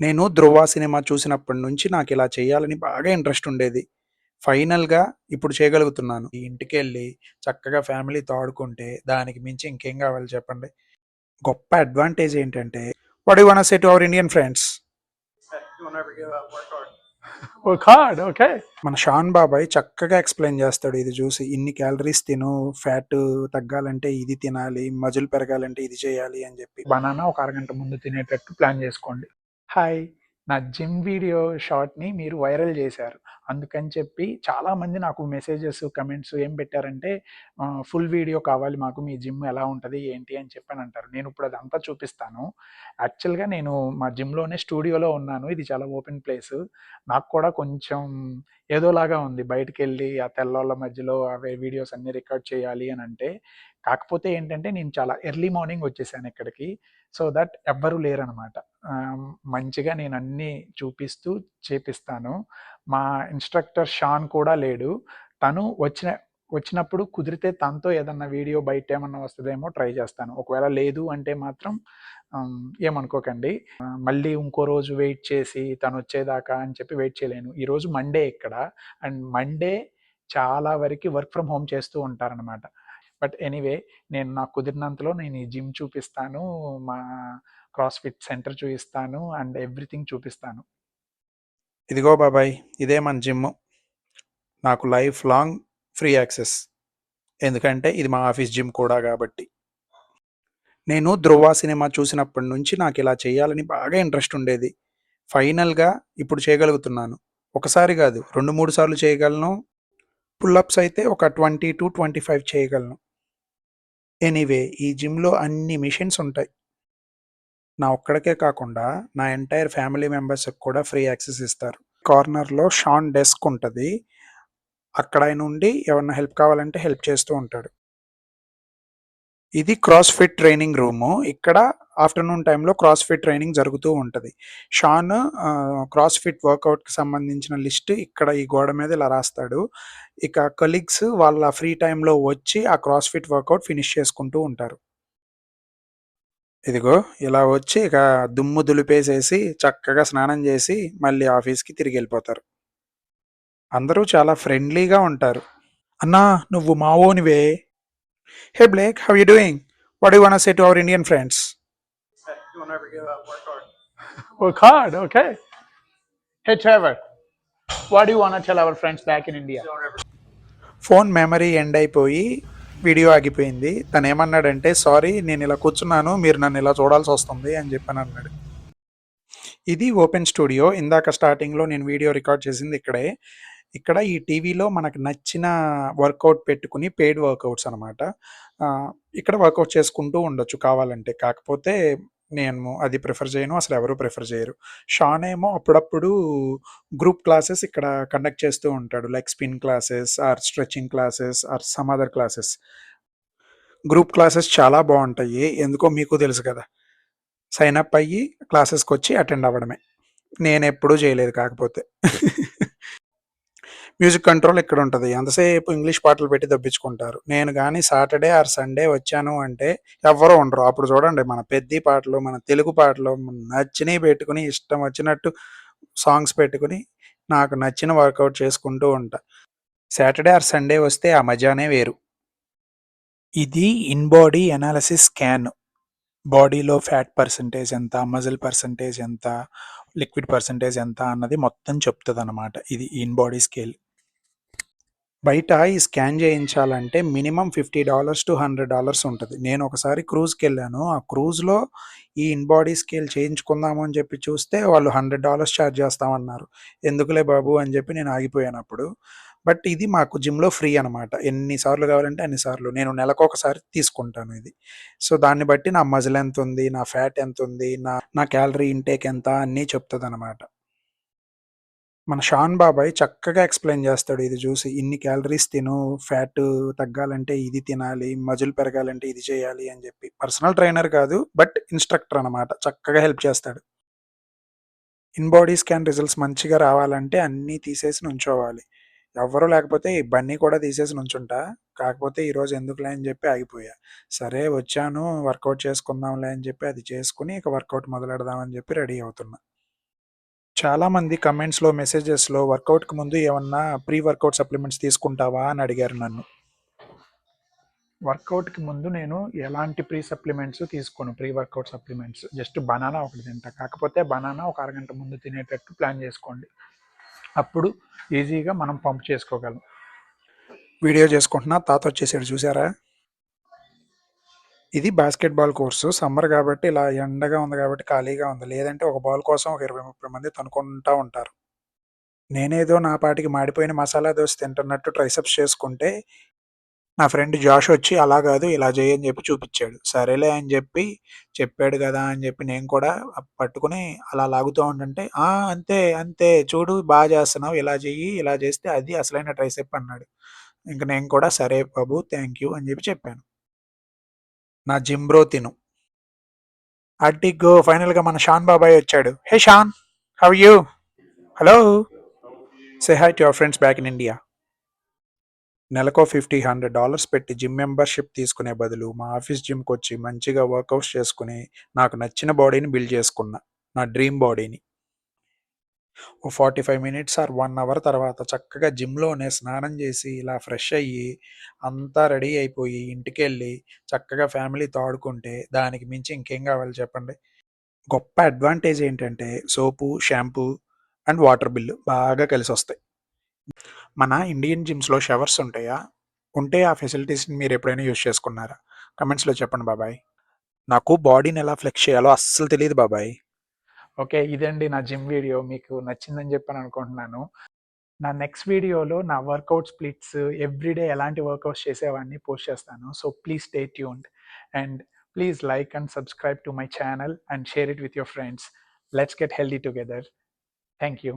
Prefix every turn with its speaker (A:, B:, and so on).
A: నేను 'ధ్రువ' సినిమా చూసినప్పటి నుంచి నాకిలా చేయాలని బాగా ఇంట్రెస్ట్ ఉండేది. ఫైనల్‌గా ఇప్పుడు చేయగలుగుతున్నాను. ఈ ఇంటికెళ్ళి చక్కగా ఫ్యామిలీతో ఆడుకుంటే దానికి మించి ఇంకేం కావాలి చెప్పండి? గొప్ప అడ్వాంటేజ్ ఏంటంటే what you want say to our Indian friends?
B: Don't ever give up. Work hard. Work hard. Okay.
A: మన 'షాన్ బాబాయ్' చక్కగా ఎక్స్‌ప్లెయిన్ చేస్తాడు ఇది చూసి. ఇన్ని క్యాలరీస్ తిను, ఫ్యాట్ తగ్గాలంటే ఇది తినాలి, మజిల్ పెరగాలంటే ఇది చేయాలి అని చెప్పి.
B: బనానా ఒక అరగంట ముందు తినేటట్టు ప్లాన్ చేసుకోండి. హాయ్, నా జిమ్ వీడియో షార్ట్ని మీరు వైరల్ చేశారు. అందుకని చెప్పి చాలామంది నాకు మెసేజెస్ కమెంట్స్ ఏం పెట్టారంటే ఫుల్ వీడియో కావాలి మాకు, మీ జిమ్ ఎలా ఉంటుంది ఏంటి అని చెప్పని అంటారు. నేను ఇప్పుడు అదంతా చూపిస్తాను. యాక్చువల్గా నేను మా జిమ్లోనే స్టూడియోలో ఉన్నాను. ఇది చాలా ఓపెన్ ప్లేస్. నాకు కూడా కొంచెం ఏదోలాగా ఉంది బయటికి వెళ్ళి ఆ తెల్లోళ్ళ మధ్యలో అవే వీడియోస్ అన్ని రికార్డ్ చేయాలి అని అంటే. కాకపోతే ఏంటంటే నేను చాలా ఎర్లీ మార్నింగ్ వచ్చేసాను ఇక్కడికి. సో దట్ ఎవ్వరు లేరనమాట. మంచిగా నేను అన్నీ చూపిస్తూ చేపిస్తాను. మా ఇన్‌స్ట్రక్టర్ షాన్ కూడా లేడు. తను వచ్చినప్పుడు కుదిరితే తనతో ఏదన్నా వీడియో బయటేమన్నా వస్తదేమో ట్రై చేస్తాను. ఒకవేళ లేదు అంటే మాత్రం ఏమనుకోకండి. మళ్ళీ ఇంకో రోజు వెయిట్ చేసి తనొచ్చేదాకా అని చెప్పి వెయిట్ చేయలేను. ఈరోజు మండే ఇక్కడ. అండ్ మండే చాలా వరకి వర్క్ ఫ్రమ్ హోమ్ చేస్తూ ఉంటారనమాట. బట్ ఎనీవే, నేను నాకు కుదిరినంతలో నేను ఈ జిమ్ చూపిస్తాను, మా క్రాస్‌ఫిట్ సెంటర్ చూపిస్తాను అండ్ ఎవ్రీథింగ్ చూపిస్తాను.
A: ఇదిగో బాబాయ్, ఇదే మన జిమ్ము. నాకు లైఫ్ లాంగ్ ఫ్రీ యాక్సెస్. ఎందుకంటే ఇది మా ఆఫీస్ జిమ్ కూడా కాబట్టి. నేను 'ధ్రువ' సినిమా చూసినప్పటి నుంచి నాకిలా చేయాలని బాగా ఇంట్రెస్ట్ ఉండేది. ఫైనల్‌గా ఇప్పుడు చేయగలుగుతున్నాను. ఒకసారి గాదు 2, 3 సార్లు చేయగలను. పుల్ అప్స్ అయితే ఒక 20-25 చేయగలను. ఎనీవే ఈ జిమ్‌లో అన్ని మెషిన్స్ ఉంటాయి. నా ఒక్కడికే కాకుండా నా ఎంటైర్ ఫ్యామిలీ మెంబర్స్‌కి కూడా ఫ్రీ యాక్సెస్ ఇస్తారు. కార్నర్‌లో షాన్ డెస్క్ ఉంటది. అక్కడ ఆయన ఉండి ఎవరైనా హెల్ప్ కావాలంటే హెల్ప్ చేస్తూ ఉంటాడు. ఇది క్రాస్‌ఫిట్ ట్రైనింగ్ రూము. ఇక్కడ ఆఫ్టర్‌నూన్ టైమ్‌లో క్రాస్‌ఫిట్ ట్రైనింగ్ జరుగుతూ ఉంటది. షాన్ క్రాస్‌ఫిట్ వర్కౌట్‌కి సంబంధించిన లిస్ట్ ఇక్కడ ఈ గోడ మీద ఇలా రాస్తాడు. ఇక కొలీగ్స్ వాళ్ళ ఫ్రీ టైమ్‌లో వచ్చి ఆ క్రాస్‌ఫిట్ వర్కౌట్ ఫినిష్ చేసుకుంటూ ఉంటారు. ఇదిగో ఇలా వచ్చి ఇక దుమ్ము దులిపేసేసి చక్కగా స్నానం చేసి మళ్ళీ ఆఫీస్‌కి తిరిగెళ్ళిపోతారు. అందరూ చాలా ఫ్రెండ్లీగా ఉంటారు. అన్నా నువ్వు మావోనివే. Hey Blake, how you doing? What you want say to our Indian friends?
B: Don't ever give up. Work hard. Work hard. Okay. Hey Trevor, what do you want to tell our friends back in India?
A: Phone memory end అయిపోయి video ఆగిపోయింది. తనేమన్నాడంటే, "sorry నేనిలా కూర్చున్నాను. మీరు నన్నిలా చూడాల్సొస్తుంది" అని జెప్పనన్నాడు. ఇది open studio. ఇందాక స్టార్టింగ్‌లో నేను వీడియో రికార్డ్ చేసింది ఇక్కడే. ఇక్కడ ఈ టీవీలో మనకు నచ్చిన వర్కౌట్ పెట్టుకొని పెయిడ్ వర్కౌట్స్ అనమాట. ఇక్కడ వర్కౌట్ చేసుకుంటూ ఉండొచ్చు కావాలంటే. కాకపోతే నేను అది ప్రిఫర్ చేయను. అసలెవరు ప్రిఫర్ చేయరు. షాన్ ఏమో అప్పుడప్పుడు గ్రూప్ క్లాసెస్ ఇక్కడ కండక్ట్ చేస్తూ ఉంటాడు. Like spin classes or stretching classes or some other classes. Group classes చాలా బావుంటాయి. ఎందుకో మీకు తెలుసు కదా! సైన్ అప్ అయ్యి క్లాసెస్‌కొచ్చి అటెండ్ అవ్వడమే. నేనెప్పుడూ చేయలేదు కాకపోతే. మ్యూజిక్ కంట్రోల్ ఇక్కడుంటది. ఎంతసేపు ఇంగ్లీష్ పాటలు పెట్టి దబ్బించుకుంటారు. నేను గాని సాటర్‌డే ఆర్ సండే వచ్చాను అంటే ఎవ్వరు ఉండరు. అప్పుడు చూడండి మన పెద్ది పాటలు, మన తెలుగు పాటలు నచ్చినయి పెట్టుకొని ఇష్టం వచ్చినట్టు సాంగ్స్ పెట్టుకొని నాకు నచ్చిన వర్కౌట్ చేసుకుంటూ ఉంటా. సాటర్‌డే ఆర్ సండే వస్తే ఆ మజానే వేరు. ఇది ఇన్ బాడీ అనాలిసిస్ స్కాన్. బాడీలో ఫ్యాట్ పర్సెంటేజ్ ఎంత, మజిల్ పర్సెంటేజ్ ఎంత, లిక్విడ్ పర్సెంటేజ్ ఎంత అన్నది మొత్తం చెప్తదనమాట. ఇది ఇన్ బాడీ స్కేల్. బయట ఈ స్కాన్ చేయించాలంటే మినిమమ్ $50-100 ఉంటది. నేను ఒకసారి క్రూజ్‌కెళ్ళాను. ఆ క్రూజ్‌లో ఈ ఇన్ బాడీ స్కేల్ చేయించుకుందాము అని చెప్పి చూస్తే వాళ్ళు $100 చార్జ్ చేస్తామన్నారు. ఎందుకులే బాబు అని చెప్పి నేను ఆగిపోయానప్పుడు. బట్ ఇది మాకు జిమ్‌లో ఫ్రీ అనమాట. ఎన్ని సార్లు కావాలంటే అన్ని సార్లు. నేను నెలకొకసారి తీసుకుంటాను ఇది. సో, దాన్ని బట్టి నా మజిల్ ఎంతుంది, నా ఫ్యాట్ ఎంతుంది, నా క్యాలరీ ఇంటేక్ ఎంత అన్నీ చెప్తదనమాట. మన 'షాన్ బాబాయ్' చక్కగా ఎక్స్‌ప్లెయిన్ చేస్తాడు ఇది చూసి. ఇన్ని క్యాలరీస్ తిను, ఫ్యాట్ తగ్గాలంటే ఇది తినాలి, మజిల్ పెరగాలంటే ఇది చేయాలి అని చెప్పి. పర్సనల్ ట్రైనర్ కాదు. బట్ ఇన్‌స్ట్రక్టర్ అనమాట. చక్కగా హెల్ప్ చేస్తాడు. ఇన్ బాడీ స్కాన్ రిజల్ట్స్ మంచిగా రావాలంటే అన్నీ తీసేసి నుంచోవాలి. ఎవ్వరు లేకపోతే ఈ బన్నీ కూడా తీసేసి నుంచుంటా. కాకపోతే ఈరోజు ఎందుకులే అని చెప్పి ఆగిపోయా. సరే వచ్చాను వర్కౌట్ చేసుకుందాంలే అని చెప్పి అది చేసుకొని ఇక వర్కౌట్ మొదలెడదాం అని చెప్పి రెడీ అవుతున్నా. చాలామంది కమెంట్స్‌లో, మెసేజెస్‌లో వర్కౌట్‌కి ముందు ఏమన్నా ప్రీ వర్కౌట్ సప్లిమెంట్స్ తీసుకుంటావా అని అడిగారు నన్ను.
B: వర్కౌట్‌కి ముందు నేను ఎలాంటి సప్లిమెంట్స్ తీసుకోను. Work out supplements. జస్ట్ బనానా ఒకటి తింటా. కాకపోతే బనానా ఒక అరగంట ముందు తినేటట్టు ప్లాన్ చేసుకోండి. అప్పుడు ఈజీగా మనం పంప్ చేసుకోగలం.
A: వీడియో చేసుకుంటున్నా తాతొచ్చేసాడు చూసారా? ఇది బాస్కెట్‌బాల్ కోర్సు. సమ్మర్ కాబట్టి ఇలా ఎండగా ఉంది కాబట్టి ఖాళీగా ఉంది. లేదంటే ఒక బాల్ కోసం ఒక 20, 30 మంది తన్నుకుంటా ఉంటారు. నేనేదో నా పాటికి మాడిపోయిన మసాలా దోస తింటున్నట్టు ట్రైసెప్స్ చేసుకుంటే, నా ఫ్రెండ్ జాష్ వచ్చి అలా కాదు ఇలా చెయ్యి అని చెప్పి చూపిచ్చాడు. సరేలే అని చెప్పి చెప్పాడు కదా అని చెప్పి నేను కూడా పట్టుకొని అలా లాగుతూ ఉంటుంటే, "ఆ! అంతే, అంతే చూడు చేస్తున్నావు. ఇలా చెయ్యి, ఇలా చేస్తే అది అసలైన ట్రైసెప్" అన్నాడు. ఇంక నేను కూడా సరే బాబు థాంక్ యూ అని చెప్పి చెప్పాను. నా జిమ్ బ్రో తిను. అడ్డిగో ఫైనల్‌గా మన షాన్ బాబాయ్ వచ్చాడు. Hey Shaan! How are you? Hello! Say hi to your friends back in India. నెలకో $50, $100 పెట్టి జిమ్ మెంబర్‌షిప్ తీసుకునే బదులు మా ఆఫీస్ జిమ్‌కొచ్చి మంచిగా వర్కౌట్స్ చేసుకొని, నాకు నచ్చిన బాడీని బిల్డ్ చేసుకున్నా. నా డ్రీమ్ బాడీని. ఓ 45 మినిట్స్ ఆర్ 1 అవర్ తర్వాత చక్కగా జిమ్‌లోనే స్నానం చేసి, ఇలా ఫ్రెష్ అయ్యి, అంతా రెడీ అయిపోయి, ఇంటికెళ్ళి చక్కగా ఫ్యామిలీతో ఆడుకుంటే దానికి మించి ఇంకేం కావాలి చెప్పండి? గొప్ప అడ్వాంటేజ్ ఏంటంటే సోపు, షాంపూ అండ్ వాటర్ బిల్లు బాగా కలిసొస్తాయి. మన ఇండియన్ జిమ్స్‌లో షవర్స్ ఉంటాయా? ఉంటే ఆ ఫెసిలిటీస్‌ని మీరెప్పుడైనా యూజ్ చేసుకున్నారా? కామెంట్స్‌లో చెప్పండి బాబాయ్. నాకు బాడీని ఎలా ఫ్లెక్స్ చేయాలో అస్సలు తెలీదు బాబాయ్.
B: ఓకే. ఇదండి నా జిమ్ వీడియో. మీకు నచ్చిందని చెప్పని అనుకుంటున్నాను. నా నెక్స్ట్ వీడియోలో నా వర్కౌట్ స్ప్లిట్స్ ఎవ్రీడే ఎలాంటి వర్కౌట్స్ చేసేవాడిని పోస్ట్ చేస్తాను. So please stay tuned and please like and subscribe to my channel and share it with your friends. Let's get healthy together. Thank you.